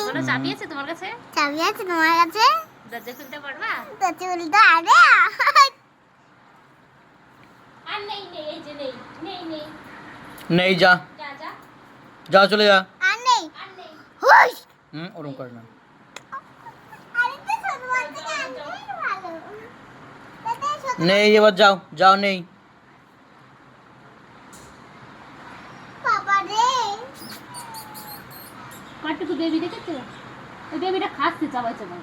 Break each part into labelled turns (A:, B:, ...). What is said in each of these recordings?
A: কোনো চাবি আছে তোমার কাছে?
B: চাবি আছে তোমার কাছে?
A: দরজা খুলতে পারবা?
B: দরজা খুলতে আরে
A: আর নেই নেই, এই যে নেই নেই নেই।
C: নেই, যা
A: যা যা,
C: যা চলে যা।
B: আর নেই
A: আর নেই।
B: হুশ
C: ওরকম করে না।
B: আরে তো ছোট বাচ্চা আনলে ভালো দাদা ছোট
C: নেই, এবার যাও যাও, নেই।
B: বাবা রে
A: কাটুকু বেবি দেখেছো? ওই বেবিটা খাচ্ছে চাবাই চাবাই।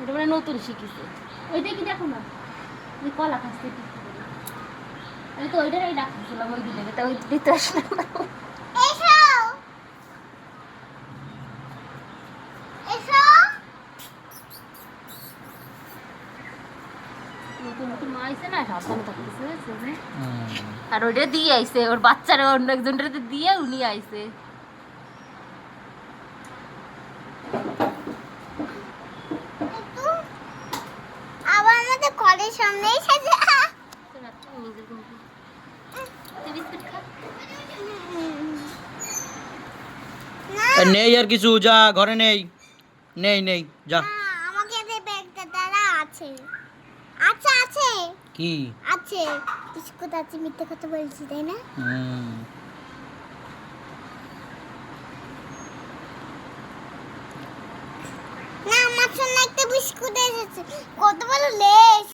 A: এটা মানে নতুন শিখেছে। ওই দেখি দেখো না, ওই কলা খাচ্ছে ঠিক করে। আমি তো ওইটারই ডাকছিলাম, ওই দিকে তা ওই দিতে আসলাম।
B: এসো এসো
A: নতুন নতুন মা আইছে না, সাবধানে থাকতেছে বুঝছো?
C: হুম।
A: আর ওইটা দিয়ে আইছে, ওর বাচ্চারা অন্য একজনটাতে দিয়ে উনি আইছে।
B: একটু আবার আমাদের ঘরের সামনে এসেছে
A: নিজের ঘুমকে। তুই বিস্কুট খা।
C: আর নেই আর কিছু, যা ঘরে নেই, নেই নেই, যা।
B: না আমাকে দে ব্যাগটা দাঁড়া আছে আচ্ছা আছে
C: কি?
B: আছে বিস্কুট আছে মিথ্যে কথা বলছি তাই না
C: হুম।
B: না আমার জন্য একটা বিস্কুট এসেছে কত বড় লেস